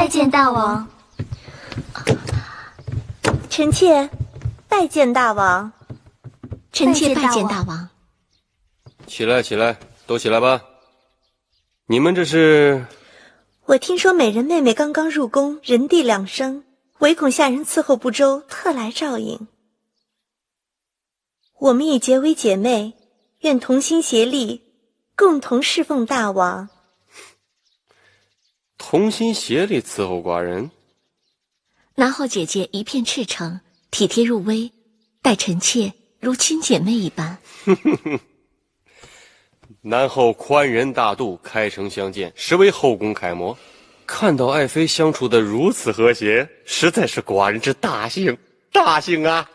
拜见大王。臣妾拜见大王。臣妾拜见大王。起来，起来，都起来吧。你们这是？我听说美人妹妹刚刚入宫，人地两生，唯恐下人伺候不周，特来照应。我们已结为姐妹，愿同心协力，共同侍奉大王。同心协力伺候寡人？南后姐姐一片赤诚，体贴入微，待臣妾如亲姐妹一般。南后宽仁大度，开诚相见，实为后宫楷模。看到爱妃相处得如此和谐，实在是寡人之大幸，大幸啊！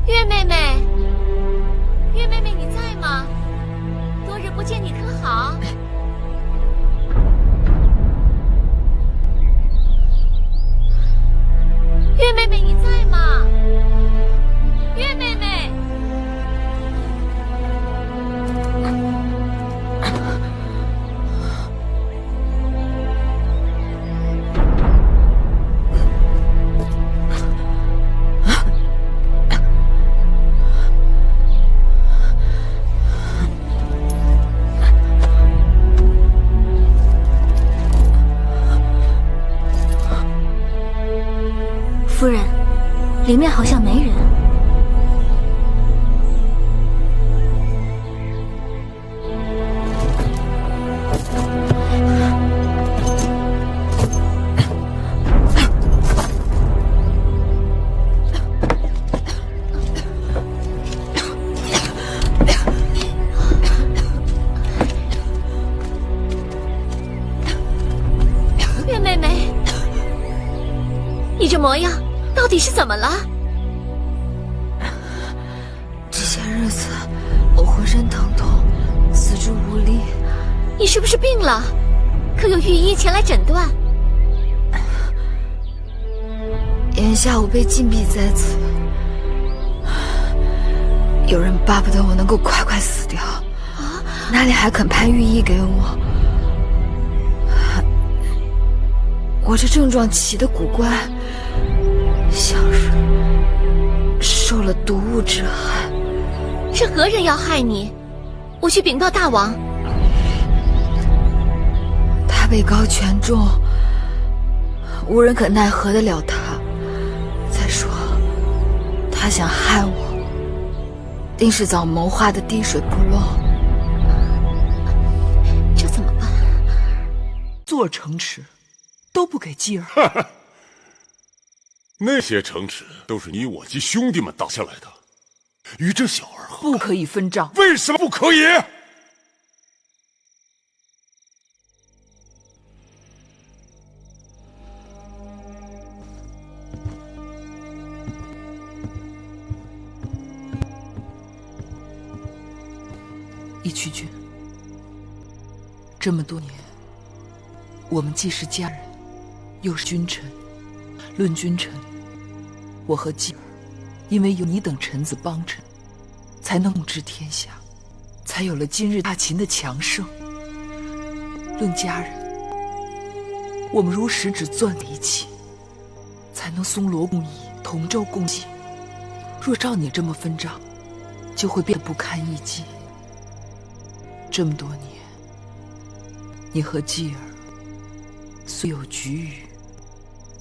月妹妹，月妹妹，你在吗？多日不见，你可好？月妹妹，你在吗？月妹妹，夫人，里面好像没人。月妹妹，你这模样到底是怎么了？这些日子我浑身疼痛，四肢无力。你是不是病了？可有御医前来诊断？眼下我被禁闭在此，有人巴不得我能够快快死掉，哪里还肯派御医给我？我这症状起得古怪，像是受了毒物之害。是何人要害你？我去禀报大王。他位高权重，无人可奈何得了他。再说，他想害我，定是早谋划的滴水不漏。这怎么办？做城池都不给继儿。那些城池都是你我及兄弟们打下来的，与这小儿何干？不可以分账。为什么不可以？义渠君，这么多年，我们既是家人，又是君臣。论君臣，我和继儿因为有你等臣子帮衬，才能统治天下，才有了今日大秦的强盛。论家人，我们如十指攥在一起，才能松萝共倚，同舟共济。若照你这么分账，就会变得不堪一击。这么多年，你和继儿虽有龃龉，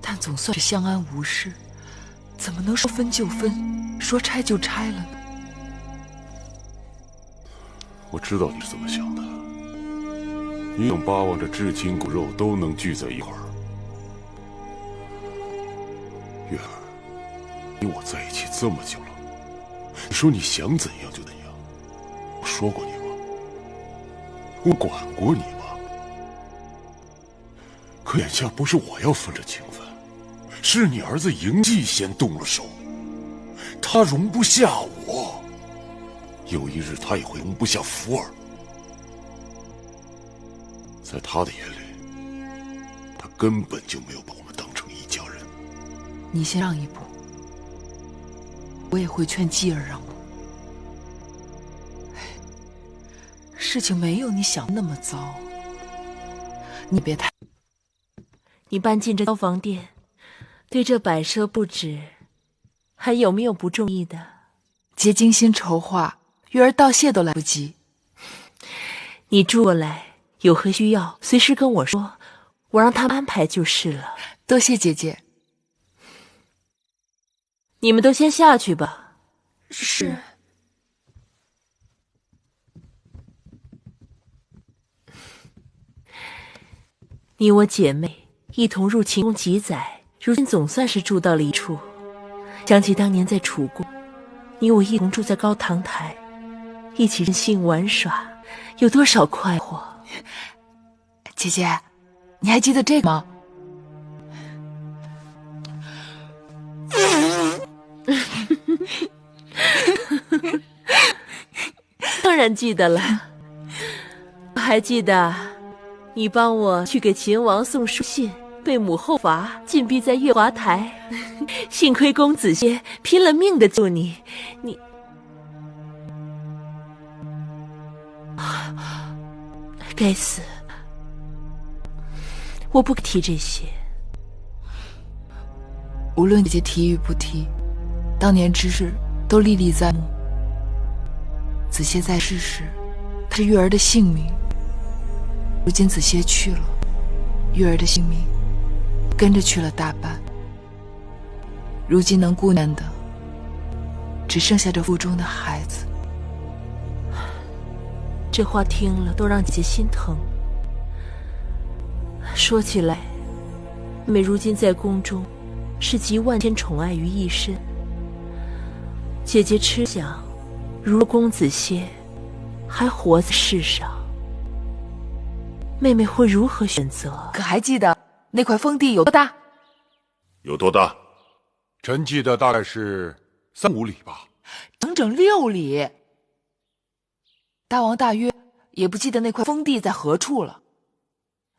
但总算是相安无事，怎么能说分就分，说拆就拆了呢？我知道你是怎么想的，你等巴望着至亲骨肉都能聚在一块儿。月儿，你我在一起这么久了，你说你想怎样就怎样，我说过你吗？我管过你吗？可眼下不是我要分这情分，是你儿子嬴稷先动了手，他容不下我，有一日他也会容不下福儿。在他的眼里，他根本就没有把我们当成一家人。你先让一步，我也会劝继儿让步。事情没有你想那么糟，你别太……你搬进这消防店，对这摆设布置，还有没有不中意的？姐精心筹划，玉儿道谢都来不及。你住过来，有何需要随时跟我说，我让他们安排就是了。多谢姐姐。你们都先下去吧。是。你我姐妹一同入秦宫几载，如今总算是住到了一处。想起当年在楚宫，你我一同住在高堂台，一起任性玩耍，有多少快活。姐姐，你还记得这个吗？当然记得了。我还记得你帮我去给秦王送书信，被母后罚，禁闭在月华台。幸亏公子歇拼了命的救你，你该死！我不提这些。无论姐姐提与不提，当年之事都历历在目。子歇在世时，他是玉儿的性命。如今子歇去了，玉儿的性命跟着去了大半。如今能顾念的，只剩下这腹中的孩子。这话听了都让姐姐心疼。说起来，妹如今在宫中是集万千宠爱于一身。姐姐痴想，如公子歇还活在世上，妹妹会如何选择？可还记得那块封地有多大？有多大？臣记得大概是3-5里吧。整整6里。大王大约也不记得那块封地在何处了。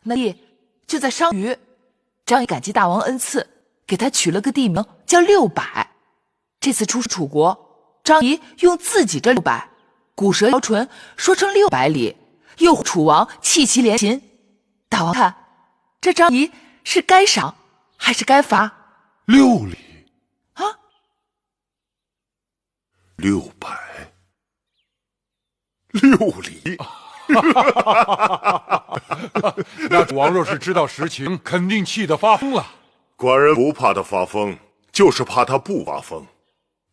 那地就在商於。张仪感激大王恩赐，给他取了个地名叫600。这次出楚国，张仪用自己这600古舌摇唇说成600里，诱惑楚王弃其连秦。大王看这张仪是该赏还是该罚？6里啊？600，6里。那楚王若是知道实情，肯定气得发疯了。寡人不怕他发疯，就是怕他不发疯。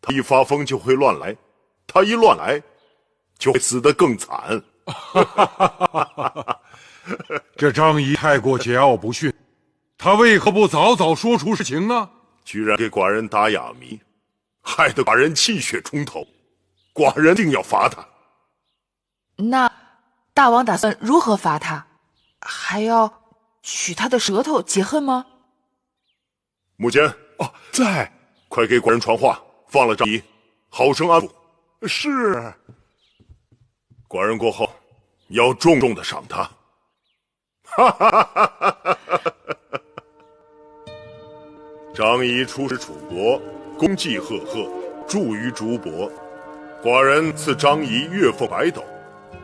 他一发疯就会乱来，他一乱来，就会死得更惨。这张仪太过桀骜不驯，他为何不早早说出实情呢？居然给寡人打哑谜，害得寡人气血冲头。寡人定要罚他。那大王打算如何罚他？还要取他的舌头解恨吗？母监，在，快给寡人传话，放了张仪，好生安抚。是。寡人过后要重重的赏他。张仪出使楚国，功绩赫赫，著于竹帛。寡人赐张仪月俸100斗，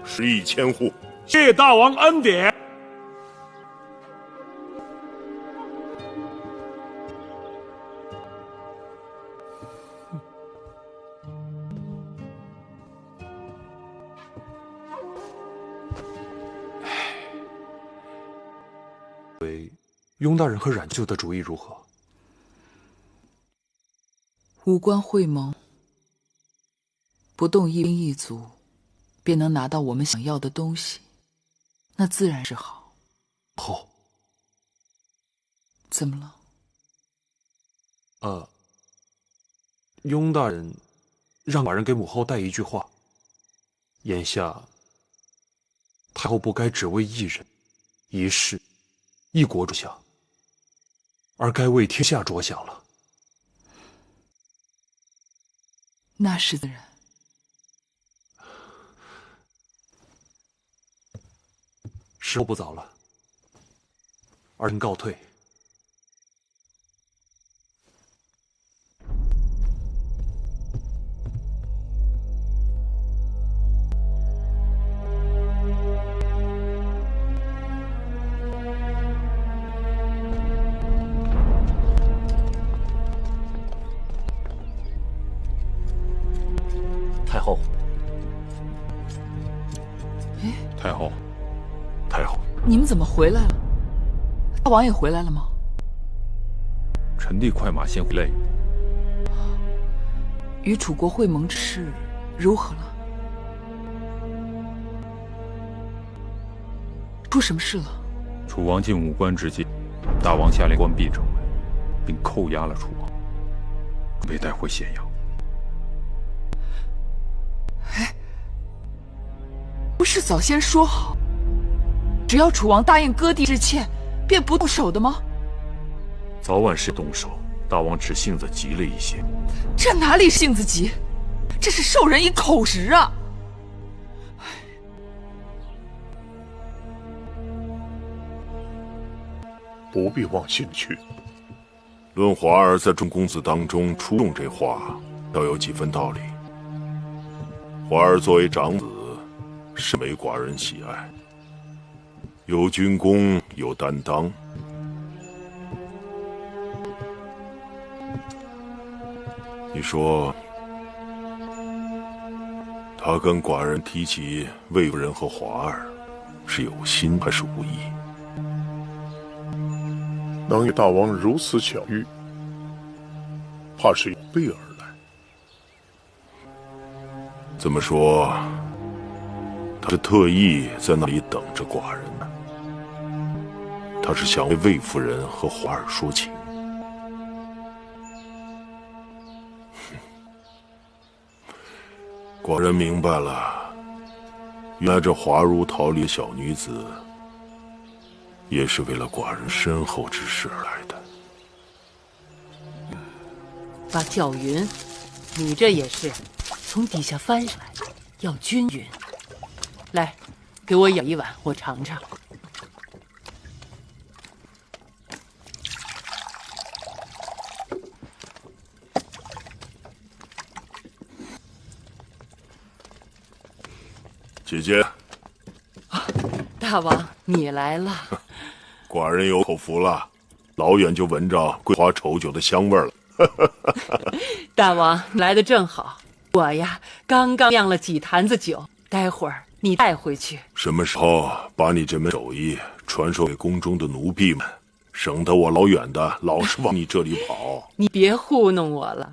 食邑1000户。谢大王恩典。雍大人和冉舅的主意如何？五官会盟，不动一兵一卒，便能拿到我们想要的东西，那自然是好。后，怎么了？雍大人让寡人给母后带一句话：眼下太后不该只为一人、一事、一国着想，而该为天下着想了。那是自然。时候不早了，儿臣告退。太后，太后，太后，你们怎么回来了？大王也回来了吗？臣弟快马先回来。与楚国会盟之事如何了？出什么事了？楚王进武关之际，大王下令关闭城门，并扣押了楚王，准备带回咸阳。不是早先说好，只要楚王答应割地致歉，便不动手的吗？早晚是动手，大王只性子急了一些。这哪里性子急，这是授人以口实啊！不必往心去。论华儿在众公子当中出众这话，倒有几分道理。华儿作为长子，甚为寡人喜爱，有军功，有担当。你说，他跟寡人提起魏夫人和华儿，是有心还是无意？能与大王如此巧遇，怕是有备而来。这么说，他是特意在那里等着寡人呢。他是想为魏夫人和华儿说情。寡人明白了，原来这华如桃李的小女子，也是为了寡人身后之事而来的。把脚云，你这也是从底下翻上来，要均匀。来，给我舀一碗，我尝尝。姐姐，大王，你来了。寡人有口福了，老远就闻着桂花稠酒的香味儿了。大王来得正好，我呀刚刚酿了几坛子酒，待会儿你带回去。什么时候把你这门手艺传授给宫中的奴婢们，省得我老远的老是往你这里跑。你别糊弄我了，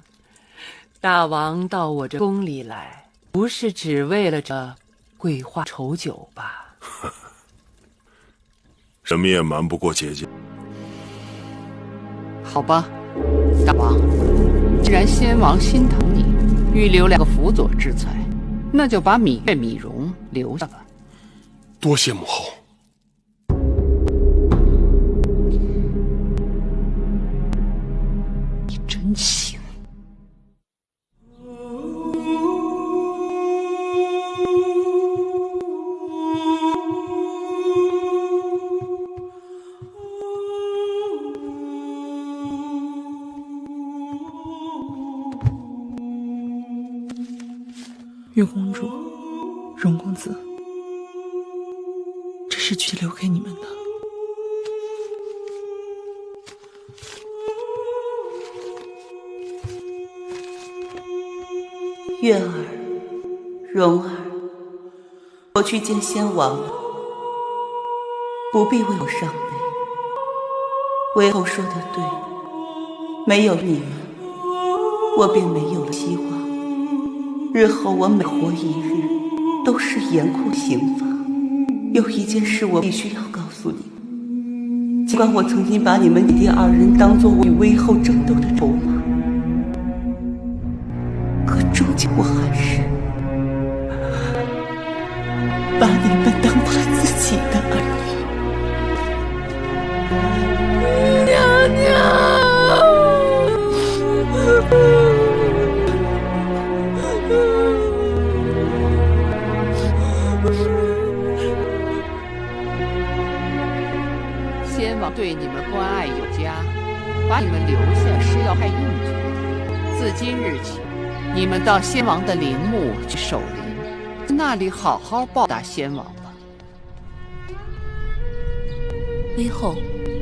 大王到我这宫里来，不是只为了这桂花稠酒吧？什么也瞒不过姐姐。好吧，大王，既然先王心疼你，预留2个辅佐之才，那就把芈月、芈容留下吧。多谢母后。你真行。月公主，荣公子，这是去留给你们的。月儿，蓉儿，我去见先王了，不必为我伤悲。韦后说的对，没有你们，我便没有了希望。日后我每活一日，都是严酷刑罚。有一件事我必须要告诉你们，尽管我曾经把你们姐弟2人当作我与韦后争斗的筹码，可终究我还是把你们当他自己的儿女。娘娘。先王对你们关爱有加，把你们留下是要派用处的。自今日起，你们到先王的陵墓去守灵，在那里好好报答先王吧。微后